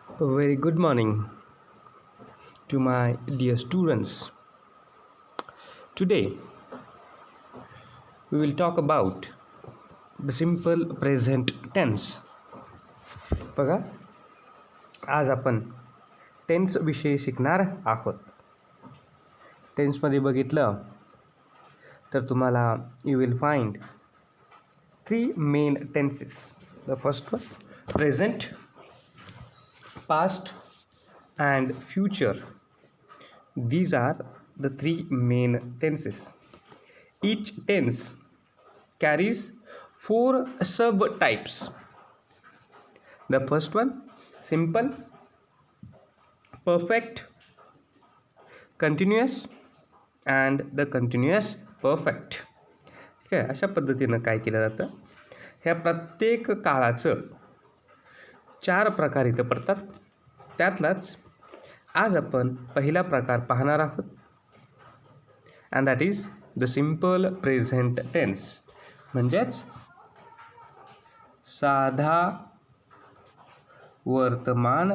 A very good morning to my dear students. Today we will talk about the simple present tense. बघा, आज आपण tense विषयी शिकणार आहोत. टेन्समध्ये बघितलं तर तुम्हाला you will find 3 main tenses. The first one present, past and future. These are the 3 main tenses. Each tense carries 4 subtypes. The first one simple, perfect, continuous and the continuous perfect. ठीक आहे, अशा पद्धतीनं काय केलं जातं, ह्या प्रत्येक काळाचं 4 प्रकार इथं पडतात. त्यातलाच आज आपण पहिला प्रकार पाहणार आहोत and that is the simple present tense, म्हणजेच साधा वर्तमान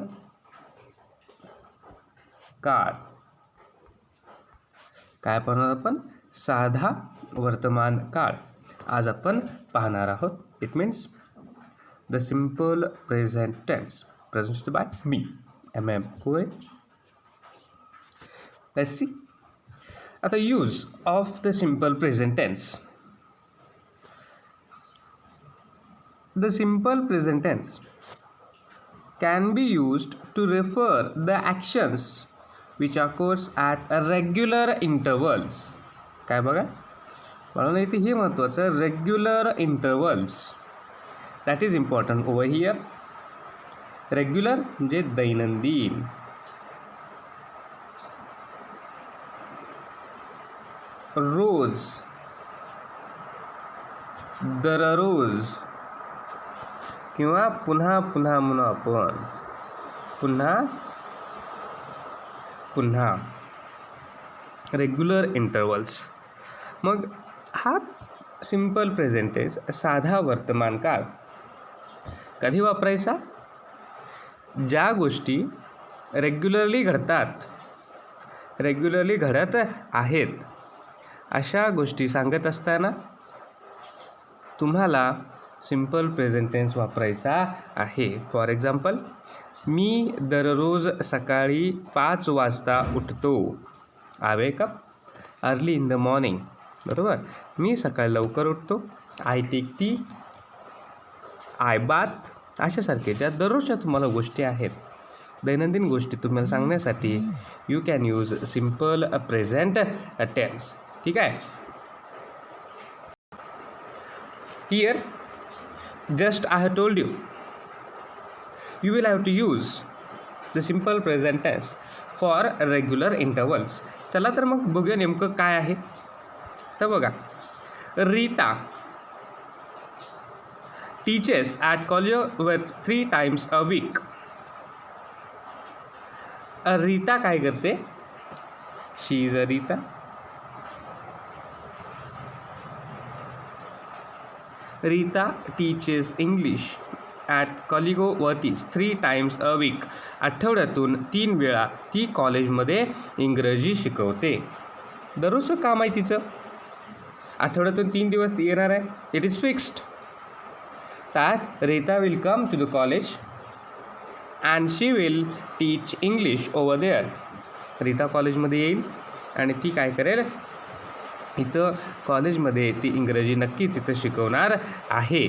काळ. काय पाहणार आपण? साधा वर्तमान काळ आज आपण पाहणार आहोत. It means the simple present tense presented by me, M.M. Koe. Let's see at the use of the simple present tense. The simple present tense can be used to refer the actions which occurs at regular intervals. काय बघा, म्हणून इथे हे महत्त्वाचं, regular intervals. That is important over here. Regular म्हणजे दैनंदिन, रोज, दररोज किंवा पुन्हा पुन्हा म्हणून आपण पुन्हा पुन्हा रेग्युलर इंटरवल्स. मग हा सिंपल प्रेझेंट टेन्स साधा वर्तमान काळ कधी वापरायचा? ज्या गोष्टी रेग्युलरली घडत आहेत अशा गोष्टी सांगत असताना तुम्हाला सिंपल प्रेझेंट टेन्स वापरायचा आहे. फॉर एक्झाम्पल, मी दररोज सकाळी 5 वाजता उठतो. I wake up early in the morning. बरोबर, मी सकाळी लवकर उठतो. I take tea, I bath. अशासारखे ज्या दररोजच्या तुम्हाला गोष्टी आहेत, दैनंदिन गोष्टी तुम्हाला सांगण्यासाठी you can use simple present tense. ठीक आहे. Here just I have told you will have to use the simple present tense for regular intervals. चला तर मग बघूया नेमकं काय आहे. तर बघा, Rita teaches at college with 3 times a week. Rita काय करते? She is a Rita. Rita teaches English at Colligo Vertis 3 times a week. आठवड्यातून 3 वेळा ती कॉलेजमध्ये इंग्रजी शिकवते. दररोजचं काम आहे तिचं. आठवड्यातून 3 दिवस ती येणार आहे. It is fixed that Rita will come to the college and she will teach English over there. Rita कॉलेजमध्ये येईल आणि ती काय करेल, इथं कॉलेजमध्ये ती इंग्रजी नक्कीच इथं शिकवणार आहे.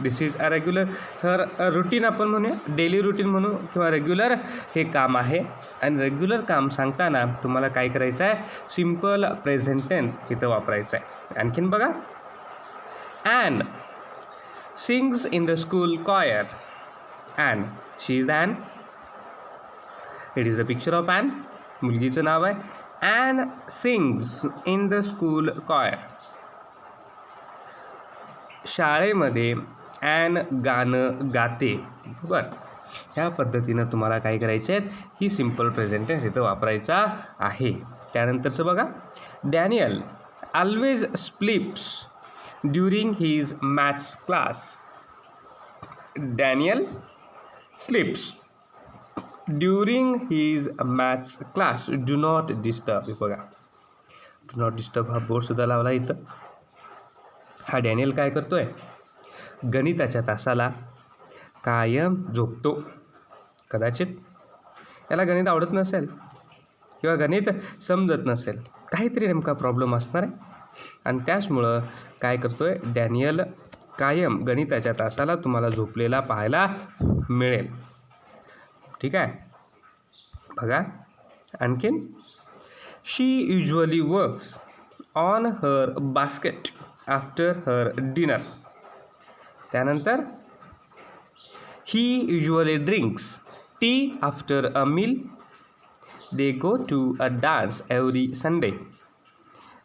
This is a regular her routine आपण म्हणूया, डेली रुटीन म्हणू किंवा रेग्युलर हे काम आहे. आणि रेग्युलर काम सांगताना तुम्हाला काय करायचं आहे, सिम्पल प्रेझेंट टेन्स इथं वापरायचं आहे. आणखीन बघा, and sings in the school choir. and she is Anne. It is the picture of Anne. मुलगीचं नाव आहे. Anne sings in the school choir. शाळेमध्ये ॲन गाणं गाते. बरं, ह्या पद्धतीनं तुम्हाला काय करायचे आहेत, ही सिम्पल प्रेझेंट टेन्स इथं वापरायचा आहे. त्यानंतरचं बघा, Daniel always स्लीप्स during his maths class. Daniel sleeps during his maths class do not disturb. बघा, डू नॉट डिस्टर्ब हा बोर्डसुद्धा लावला इथं. हा डॅनियल काय करतोय, गणिताच्या तासाला कायम झोपतो. कदाचित याला गणित आवडत नसेल किंवा गणित समजत नसेल, काहीतरी नेमका प्रॉब्लेम असणार आहे. आणि त्याचमुळं काय करतोय डॅनियल, कायम गणिताच्या तासाला तुम्हाला झोपलेला पाहायला मिळेल. ठीक आहे, बघा आणखीन. She usually works on her basket after her dinner. त्यानंतर he usually drinks tea after a meal. They go to a dance every Sunday.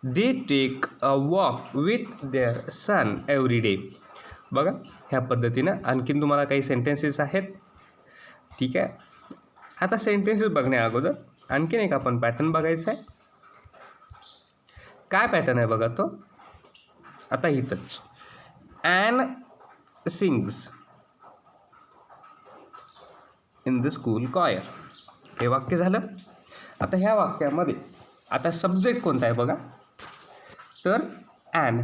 They take a walk with their son every day. बघा, ह्या पद्धतीनं आणखीन तुम्हाला काही sentences आहेत. ठीक आहे, आता सेंटेन्सेस बघण्या अगोदर आणखीन एक आपण पॅटर्न बघायचा आहे. काय पॅटर्न आहे बघा तो. आता इथंच Ann sings in the school choir, हे वाक्य झालं. आता ह्या वाक्यामध्ये आता सब्जेक्ट कोणता आहे बघा, तर ॲन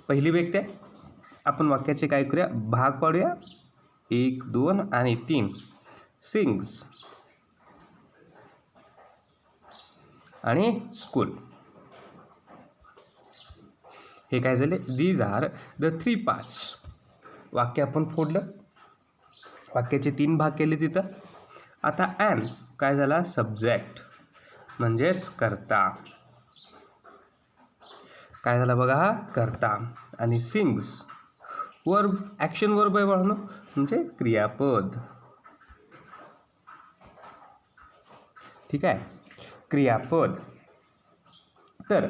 पहिली व्यक्ती आहे. आपण वाक्याचे काय करूया, भाग पाडूया, 1, 2 आणि 3. सिंग्स आणि स्कूल, हे काय झाले, दीज आर द 3 पार्ट्स. वाक्य आपण फोडलं, वाक्याचे 3 भाग केले तिथं. आता ॲन काय झाला, सब्जेक्ट म्हणजेच कर्ता. काय झाला बघा, हा कर्ता. आणि सिंग्स वर्ब, ॲक्शन वर्ब आहे म्हणून, म्हणजे क्रियापद. ठीक आहे, क्रियापद. तर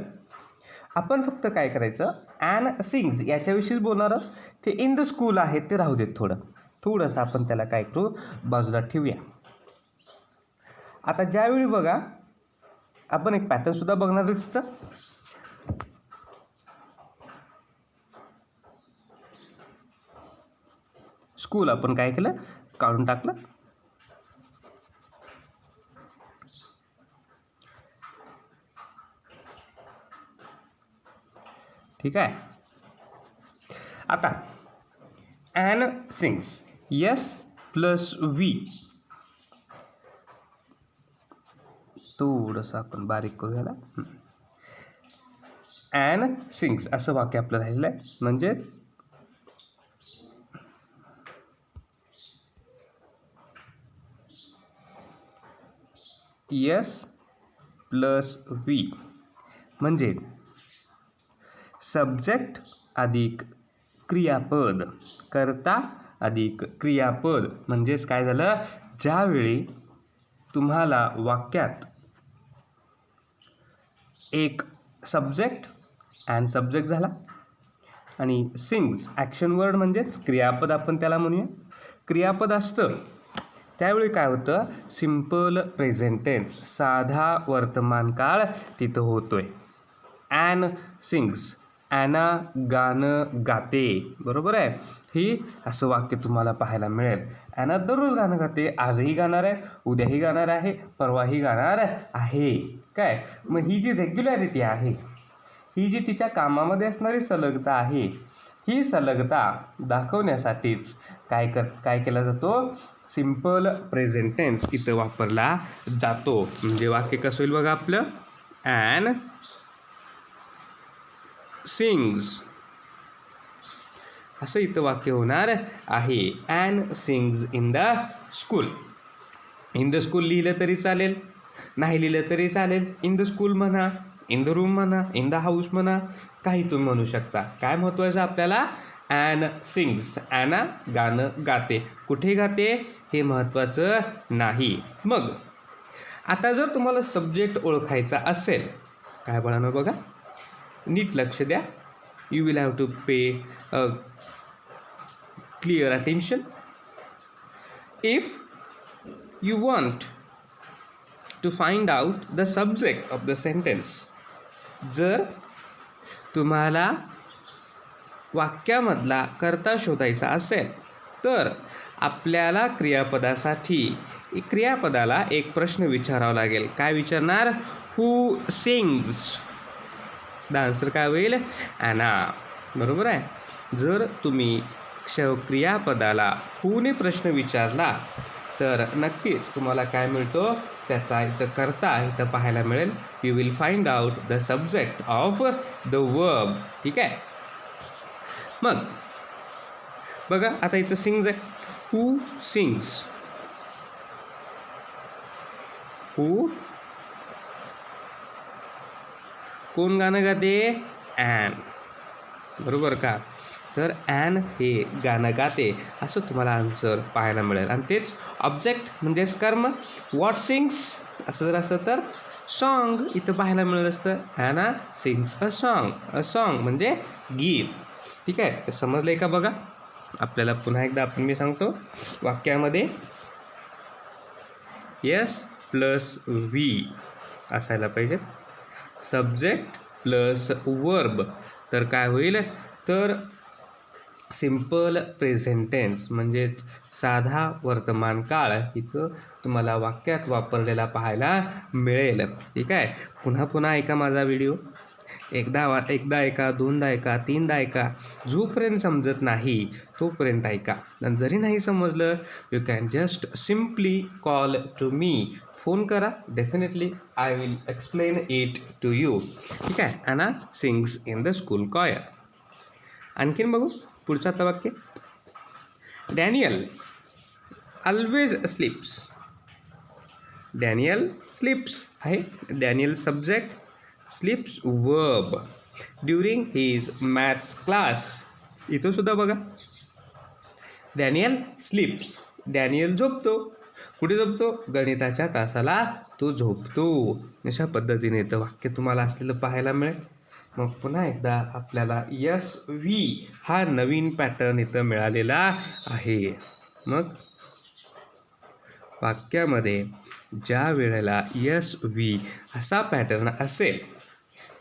आपण फक्त काय करायचं, ॲन सिंग्स याच्याविषयीच बोलणार आहोत. ते इन द स्कूल आहे ते राहू देत, थोडंसं आपण त्याला काय करू, बाजूला ठेवूया. आता ज्यावेळी बघा आपण एक पॅटर्नसुद्धा बघणार आहोत तिथं. स्कूल आपण काय केलं, काढून टाकलं. ठीक आहे, आता Ann sings, S plus V, थोडंसं आपण बारीक करू याला. ॲन सिंग्स असं वाक्य आपलं राहिलेलं आहे. म्हणजे यस प्लस वी म्हणजे सब्जेक्ट अधिक क्रियापद, कर्ता अधिक क्रियापद. म्हणजेच काय झालं, ज्यावेळी तुम्हाला वाक्यात एक सब्जेक्ट अँड सब्जेक्ट झाला आणि सिंग्स ॲक्शन वर्ड म्हणजेच क्रियापद आपण त्याला म्हणूया, क्रियापद असतं, त्यावेळी काय होतं, सिम्पल प्रेझेंट टेन्स, साधा वर्तमान काळ तिथं होतोय. ॲन सिंग्स, ॲना गाणं गाते, बरोबर आहे. ही असं वाक्य तुम्हाला पाहायला मिळेल. ॲना दररोज गाणं गाते, आजही गाणार आहे, उद्याही गाणार आहे, परवाही गाणार आहे. काय मग ही जी रेग्युलॅरिटी आहे, ही जी तिच्या कामामध्ये असणारी सलगता आहे, ही सलगता दाखवण्यासाठीच काय केला जातो, सिम्पल प्रेझेंट टेन्स इथं वापरला जातो. म्हणजे वाक्य कसं होईल बघा आपलं, ॲन सिंग्स असं इथं वाक्य होणार आहे. Ann sings in the school. In the school लिहिलं तरी चालेल, नाही लिहिलं तरी चालेल. इन द स्कूल म्हणा, इन द रूम म्हणा, इन द हाऊस म्हणा, काही तुम्ही म्हणू शकता. काय महत्त्वाचं आपल्याला, ॲन सिंग्स, ॲना गाणं गाते. कुठे गाते हे महत्त्वाचं नाही. मग आता जर तुम्हाला सब्जेक्ट ओळखायचा असेल, काय बाळांनो बघा, नीट लक्ष द्या. You will have to pay clear attention. If you want to find out the subject of the sentence, जर तुम्हाला वाक्यामधला कर्ता शोधायचा असेल तर आपल्याला क्रियापदाला एक प्रश्न विचारावा लागेल. काय विचारणार? हू सिंग्स? द आन्सर काय होईल? ॲना. बरोबर आहे. जर तुम्ही क्रियापदाला हूने प्रश्न विचारला तर नक्कीच तुम्हाला काय मिळतो? त्याचा इथं कर्ता इथं पाहायला मिळेल. You will find out the subject of the verb. ठीक आहे. मग बघा आता इथं सिंग्स आहे. हू सिंग्स? हू कोण गाणं गाते? ॲन. बरोबर का? तर ॲन हे गाणं गाते असं तुम्हाला आन्सर पाहायला मिळेल. आणि तेच ऑब्जेक्ट म्हणजेच कर्म. व्हॉट सिंग्स असं जर असतं तर सॉन्ग इथं पाहायला मिळत असतं. Anna sings a song. A song म्हणजे गीत. ठीक आहे. तर समजलं का? बघा आपल्याला पुन्हा एकदा मी सांगतो. वाक्यामध्ये यस प्लस व्ही असायला पाहिजे. Subject plus verb. तर काय होईल? तर सिम्पल प्रेझेंट टेन्स म्हणजेच साधा वर्तमान काळ इथं तुम्हाला वाक्यात वापरलेला पाहायला मिळेल. ठीक आहे. पुन्हा ऐका माझा व्हिडिओ. एकदा ऐका, दोनदा ऐका, तीनदा ऐका. जोपर्यंत समजत नाही तोपर्यंत ऐका. आणि जरी नाही समजलं you can just simply call to me. Phone करा. Definitely I will explain it to you. ठीक आहे. Anna sings in the school choir. आणखीन बघू पुढचं आता वाक्य. Daniel always sleeps. Daniel sleeps आहे. Daniel subject, sleeps verb. During his maths class. इथं सुद्धा बघा डॅनियल स्लीप्स. डॅनियल झोपतो. कुठे झोपतो? गणिताच्या तासाला तो झोपतो. अशा पद्धतीने इथं वाक्य तुम्हाला असलेलं पाहायला मिळेल. मग पुन्हा एकदा आपल्याला यस व्ही हा नवीन पॅटर्न इथं मिळालेला आहे. मग वाक्यामध्ये ज्या वेळेला यस व्ही असा पॅटर्न असेल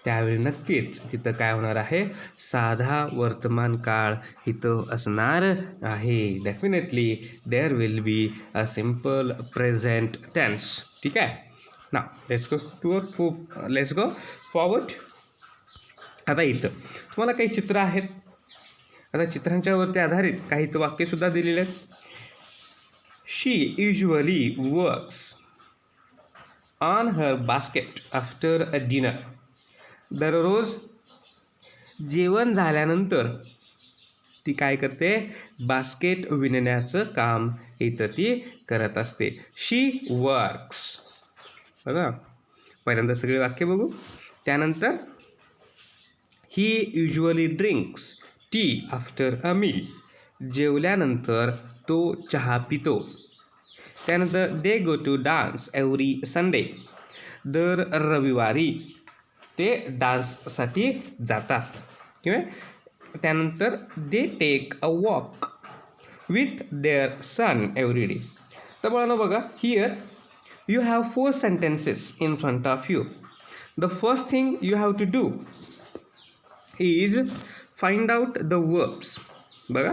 त्यावेळी नक्कीच तिथं काय होणार आहे? साधा वर्तमान काळ इथं असणार आहे. Definitely there will be a simple present tense. ठीक आहे. Now let's go forward. आता इथं तुम्हाला काही चित्र आहेत. आता चित्रांच्यावरती आधारित काही वाक्यसुद्धा दिलेले आहेत. She usually works on her basket after a dinner. दररोज जेवण झाल्यानंतर ती काय करते? बास्केट विणण्याचं काम इथं ती करत असते. She works. बघा पहिल्यांदा सगळे वाक्य बघू. त्यानंतर he usually drinks tea after a meal. जेवल्यानंतर तो चहा पितो. त्यानंतर they go to dance every Sunday. दर रविवारी ते डान्ससाठी जातात. किंवा त्यानंतर they take a walk with their son every day. तर मला बघा here you have 4 sentences in front of you. The first thing you have to do is find out the verbs. बघा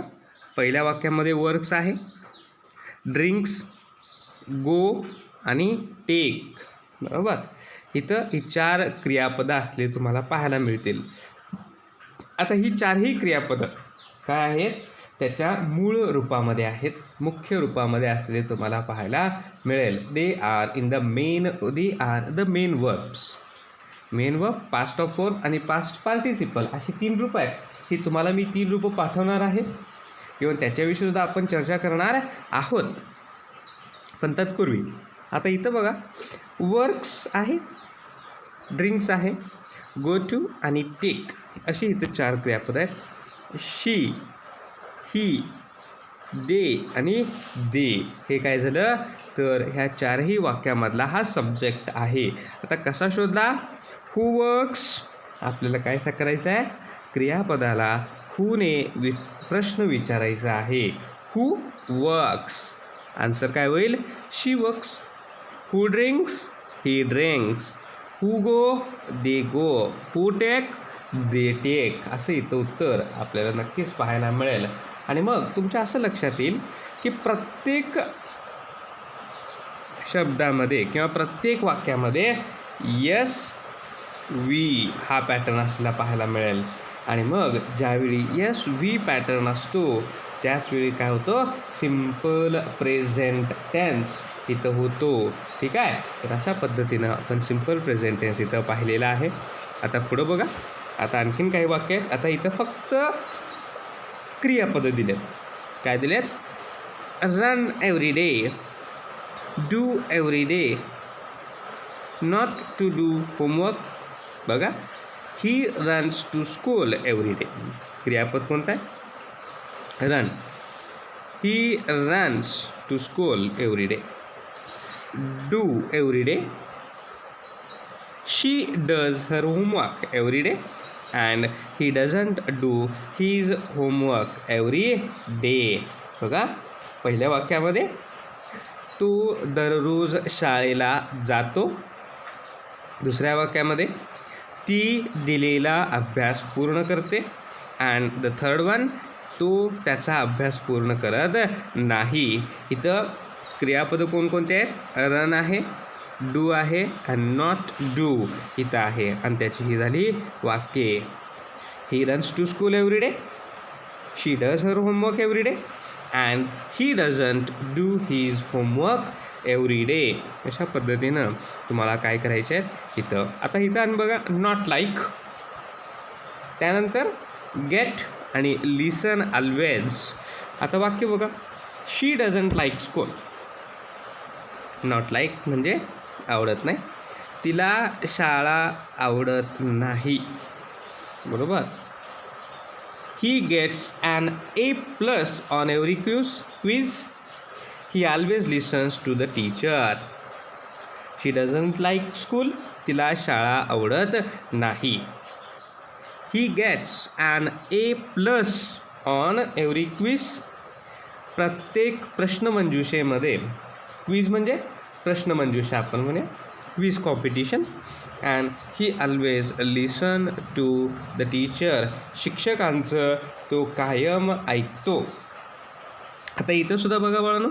पहिल्या वाक्यामध्ये वर्क्स आहे, ड्रिंक्स, गो आणि take. बरोबर. इथं ही 4 क्रियापदं असले तुम्हाला पाहायला मिळतील. आता ही 4ही क्रियापदं काय आहेत? त्याच्या मूळ रूपामध्ये आहेत, मुख्य रूपामध्ये असलेले तुम्हाला पाहायला मिळेल. They are the main verbs. Main verb, past of four आणि पास्ट पार्टिसिपल अशी 3 रूपं आहेत. ही तुम्हाला मी 3 रूपं पाठवणार आहे किंवा त्याच्याविषयी सुद्धा आपण चर्चा करणार आहोत. पण तत्पूर्वी आता इथं बघा वर्क्स आहे, ड्रिंक्स आहे, गो टू आणि टेक अशी इथं 4 क्रियापद आहेत. शी, ही, दे आणि दे हे काय झालं? तर ह्या 4ही वाक्यामधला हा सब्जेक्ट आहे. आता कसा शोधला? हू वर्क्स. आपल्याला काय करायचं आहे? क्रियापदाला हूने प्रश्न विचारायचा आहे. हू वर्क्स. आन्सर काय होईल? She works. Who drinks? He drinks. Who go? They go. Who take? They take. असं इथं उत्तर आपल्याला नक्कीच पाहायला मिळेल. आणि मग तुमच्या असं लक्षात येईल की प्रत्येक शब्दामध्ये किंवा प्रत्येक वाक्यामध्ये यस वी हा पॅटर्न असलेला पाहायला मिळेल. आणि मग ज्यावेळी यस वी पॅटर्न असतो त्याचवेळी काय होतं, सिम्पल प्रेझेंट टेन्स इथं होतो. ठीक आहे, तर अशा पद्धतीनं आपण सिम्पल प्रेझेंट टेन्स इथं पाहिलेला आहे. आता पुढं बघा, आता आणखीन काही वाक्य आहेत. आता इथं फक्त क्रियापदं दिलेत. काय दिलेत? Run every day, do every day, not to do homework. बघा, he runs to school every day. क्रियापद कोणतं आहे? Run. He runs to school every day. Do every day. She does her homework every day and he doesn't do his homework every day. बघा, पहिल्या वाक्यामध्ये तो दररोज शाळेला जातो. दुसऱ्या वाक्यामध्ये ती दिलेला अभ्यास पूर्ण करते. अँड द थर्ड वन, तो त्याचा अभ्यास पूर्ण करत नाही. इथं क्रियापदं कोणकोणते आहेत? रन आहे, डू आहे अँड नॉट डू इथं आहे. आणि त्याची ही झाली वाक्ये. He runs to school every day, she does her homework every day and he doesn't do his homework every day. अशा पद्धतीनं तुम्हाला काय करायचे आहेत इथं. आता इथं आणि बघा, नॉट लाईक, त्यानंतर गेट आणि लिसन ऑलवेज. आता वाक्य बघा, she doesn't like school. Not like म्हणजे आवडत नाही, तिला शाळा आवडत नाही. बरोबर. He gets an A+ on every quiz. He always listens to the teacher. She doesn't like school, तिला शाळा आवडत नाही. He gets an A+ on every quiz. प्रत्येक प्रश्नमंजुषेमध्ये, क्विज म्हणजे प्रश्नमंजुषा आपण म्हणूया, quiz competition. And he always listen to the teacher. शिक्षकांचं तो कायम ऐकतो. आता इथं सुद्धा बघा बाळांनो,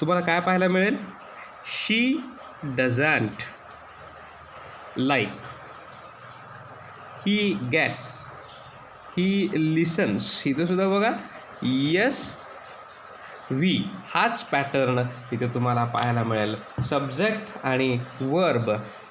तुम्हाला काय पाहायला मिळेल? She doesn't like, he gets, he listens. इथं सुद्धा बघा, यस वी हाच पॅटर्न इथं तुम्हाला पाहायला मिळेल. सब्जेक्ट आणि वर्ब,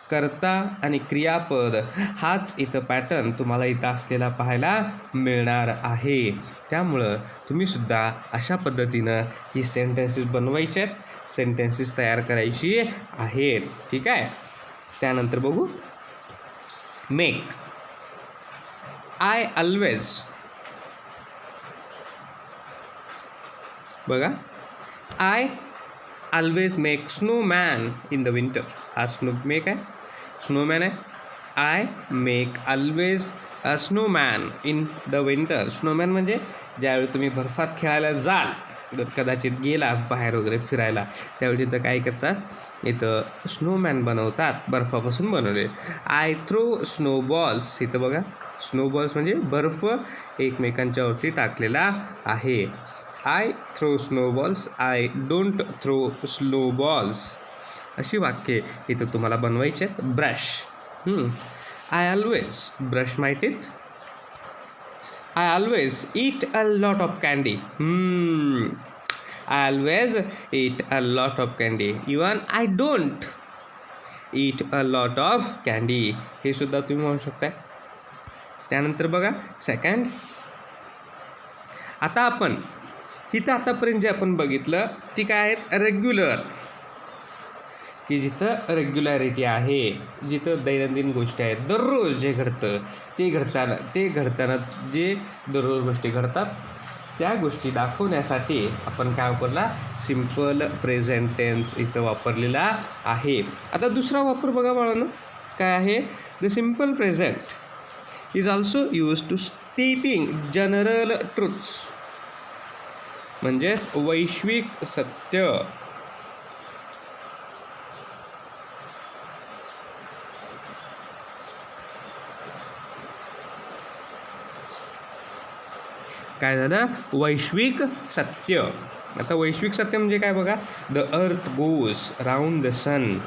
कर्ता आणि क्रियापद हाच इथं पॅटर्न तुम्हाला इथं असलेला पाहायला मिळणार आहे. त्यामुळं तुम्हीसुद्धा अशा पद्धतीनं ही सेंटेन्सेस बनवायचे आहेत, सेंटेन्सेस तयार करायची आहेत. ठीक आहे. त्यानंतर बघू, मेक. आय ऑलवेज, बघा, I always make Snowman in the winter. हा मेक आहे, स्नोमॅन आहे. I make always a Snowman in the winter. Snowman म्हणजे ज्यावेळी तुम्ही बर्फात खेळायला जाल, कदाचित गेला बाहेर वगैरे फिरायला, त्यावेळी तिथं काय करतात, इथं स्नोमॅन बनवतात, बर्फापासून बनवले. I throw snowballs. इथं बघा, स्नोबॉल्स म्हणजे बर्फ एकमेकांच्यावरती टाकलेला आहे. I throw snowballs, I don't throw snowballs. अशी वाक्ये इथं तुम्हाला बनवायची आहेत. Brush. I always brush my teeth. I always eat a lot of candy. I always eat a lot of candy. Even I don't eat a lot of candy. हे सुद्धा तुम्ही म्हणू शकता. त्यानंतर बघा, सेकंड. आता आपण इथं आतापर्यंत जे आपण बघितलं ती काय आहेत? रेग्युलर, की जिथं रेग्युलॅरिटी आहे, जिथं दैनंदिन गोष्टी आहेत, दररोज जे घडतं ते घडताना जे दररोज गोष्टी घडतात त्या गोष्टी दाखवण्यासाठी आपण काय वापरला? सिम्पल प्रेझेंट टेन्स इथं वापरलेला आहे. आता दुसरा वापर बघा बाळांनो, काय आहे? The simple present is also use to stating general truths. म्हणजेच वैश्विक सत्य. काय झालं? वैश्विक सत्य. आता वैश्विक सत्य म्हणजे काय बघा? The earth goes round the सन.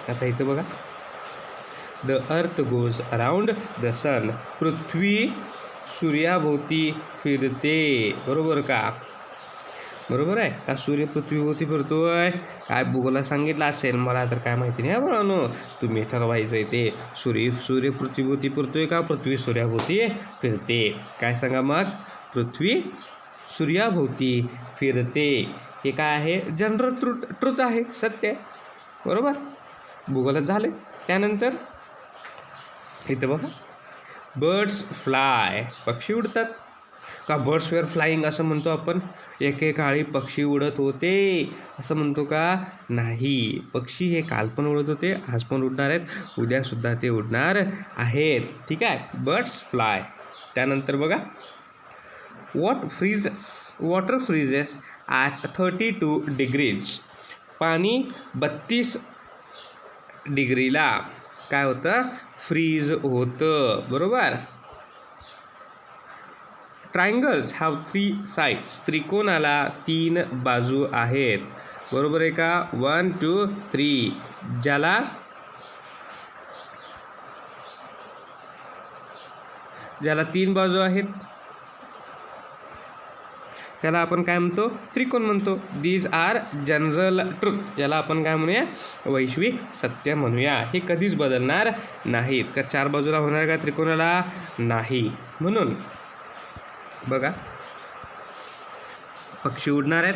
आता इथं बघा, the earth goes around the sun. पृथ्वी सूर्याभोवती फिरते. बरोबर का? बरोबर आहे का? सूर्य पृथ्वीभोवती फिरतोय. काय भूगोलात सांगितलं असेल, मला तर काय माहिती नाही बरोबर. तुम्ही ठरवायचं आहे ते. सूर्य पृथ्वीभोवती फिरतोय का पृथ्वी सूर्याभोवती फिरते? काय सांगा मग? पृथ्वी सूर्याभोवती फिरते. हे काय आहे? जनरल ट्रुथ आहे, सत्य आहे. बरोबर, भूगोलात झाले. त्यानंतर इथं बघा, बर्ड्स फ्लाय. पक्षी उडतात का? बर्ड्स वेअर फ्लाईंग असं म्हणतो आपण. एकेकाळी पक्षी उडत होते असं म्हणतो का? नाही. पक्षी हे काल पण उडत होते, आज पण उडणार आहेत, उद्यासुद्धा ते उडणार आहेत. ठीक आहे, बर्ड्स फ्लाय. त्यानंतर बघा, वॉटर फ्रीजेस ॲट 32 डिग्रीज. पाणी 32 डिग्रीला काय होतं? फ्रीज होतं. बरोबर. Triangles have 3 sides. त्रिकोणाला 3 बाजू आहेत. बरोबर आहे का? 1 2 3. ज्याला 3 बाजू आहेत त्याला आपण काय म्हणतो? त्रिकोण म्हणतो. These are general truth. याला आपण काय म्हणूया? वैश्विक सत्य म्हणूया. हे कधीच बदलणार नाहीत. का 4 बाजूला होणार का त्रिकोणाला? नाही. म्हणून बघा, पक्षी उडणार आहेत.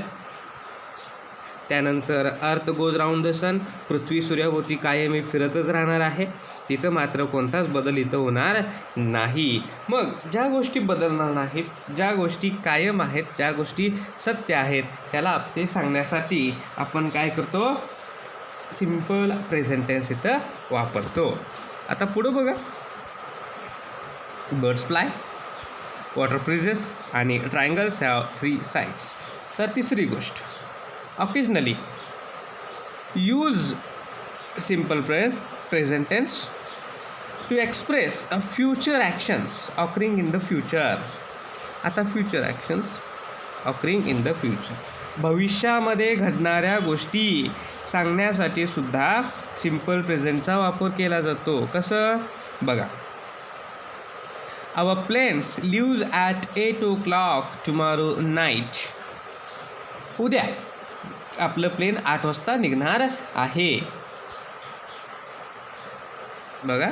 त्यानंतर अर्थ गोज राऊंड द सन. पृथ्वी सूर्याभोवती कायमी फिरतच राहणार आहे. तिथं मात्र कोणताच बदल इथं होणार नाही. मग ज्या गोष्टी बदलणार नाहीत, ज्या गोष्टी कायम आहेत, ज्या गोष्टी सत्य आहेत, त्याला ते सांगण्यासाठी आपण काय करतो? सिम्पल प्रेझेंट टेन्स इथं वापरतो. आता पुढं बघा, बर्ड्स फ्लाय, वॉटर फ्रीजेस आणि ट्रायंगल्स हॅव 3 साइड्स. तर तिसरी गोष्ट, occasionally use simple present tense to express future actions occurring in the future. आता future actions occurring in the future, भविष्यामध्ये घडणाऱ्या गोष्टी सांगण्यासाठी सुद्धा सिम्पल प्रेझेंटचा वापर केला जातो. कसं? बघा, our planes leaves at 8 o'clock tomorrow night. उद्या आपलं प्लेन 8 वाजता निघणार आहे. बघा,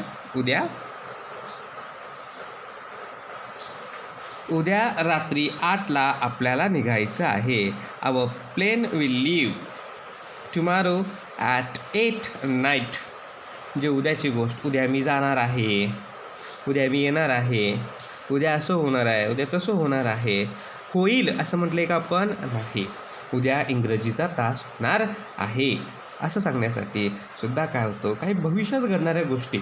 उद्या रात्री 8ला आपल्याला निघायचं आहे. Our plane will leave tomorrow at 8 night. म्हणजे उद्याची गोष्ट. उद्या मी जाणार आहे, उद्या मी येणार आहे, उद्या असं होणार आहे, उद्या तसं होणार आहे. होईल असं म्हटलं का आपण? नाही. उद्या इंग्रजीचा तास होणार आहे असं सांगण्यासाठी सुद्धा काय होतं? काही भविष्यात घडणाऱ्या गोष्टी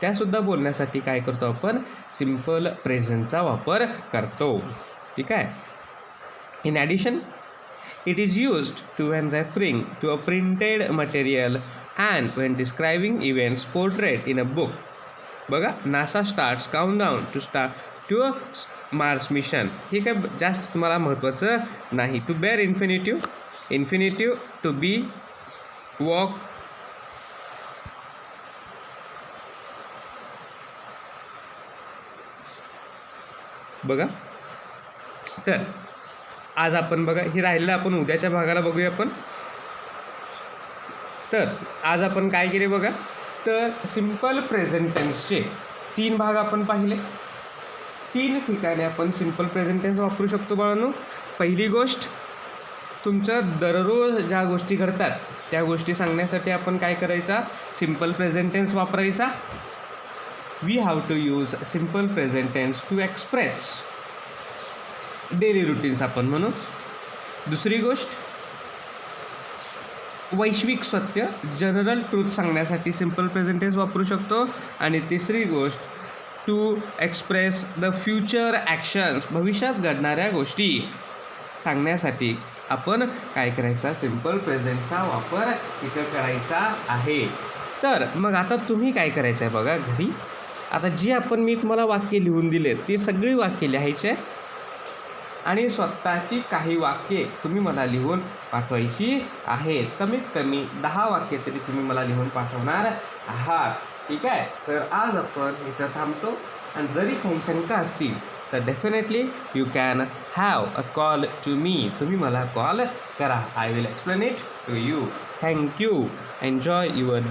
त्यासुद्धा बोलण्यासाठी काय करतो आपण? सिम्पल प्रेझेंटचा वापर करतो. ठीक आहे. In addition, it is used to when referring to a printed material and when describing events portrait in a book. बघा, NASA starts countdown to Mars mission. हे काय जास्त तुम्हाला महत्त्वाचं नाही. To bare infinitive to be walk. बघा, तर आज आपण बघा हे राहिलेलं आपण उद्याच्या भागाला बघूया आपण. तर आज आपण काय केले बघा, तर सिम्पल प्रेझेंट टेन्सचे 3 भाग आपण पाहिले. 3 ठिकाणी आपण सिम्पल प्रेझेंट टेन्स वापरू शकतो बाळांनो. पहिली गोष्ट, तुमच्या दररोज ज्या गोष्टी घडतात त्या गोष्टी सांगण्यासाठी आपण काय करायचा? सिम्पल प्रेझेंट टेन्स वापरायचा. We have to use simple present tense to express daily routines आपण म्हणू. दुसरी गोष्ट, वैश्विक सत्य जनरल ट्रूथ सांगण्यासाठी सिम्पल प्रेझेंट टेन्स वापरू शकतो. आणि तिसरी गोष्ट, to express the future actions, भविष्यात घडणाऱ्या गोष्टी सांगण्यासाठी आपण काय करायचा? सिम्पल प्रेझेंटचा वापर इथं करायचा आहे. तर मग आता तुम्ही काय करायचं आहे बघा, घरी आता जी आपण मी तुम्हाला वाक्य लिहून दिलेत ती सगळी वाक्य लिहायची आहेत आणि स्वतःची काही वाक्ये तुम्ही मला लिहून पाठवायची आहेत. कमीत कमी 10 वाक्ये तरी तुम्ही मला लिहून पाठवणार आहात. ठीक आहे. तर आज आपण इथं थांबतो आणि जरी काही शंका असतील तर definitely you can have a call to me. तुम्ही मला कॉल करा. I will explain it to you. Thank you. Enjoy your day.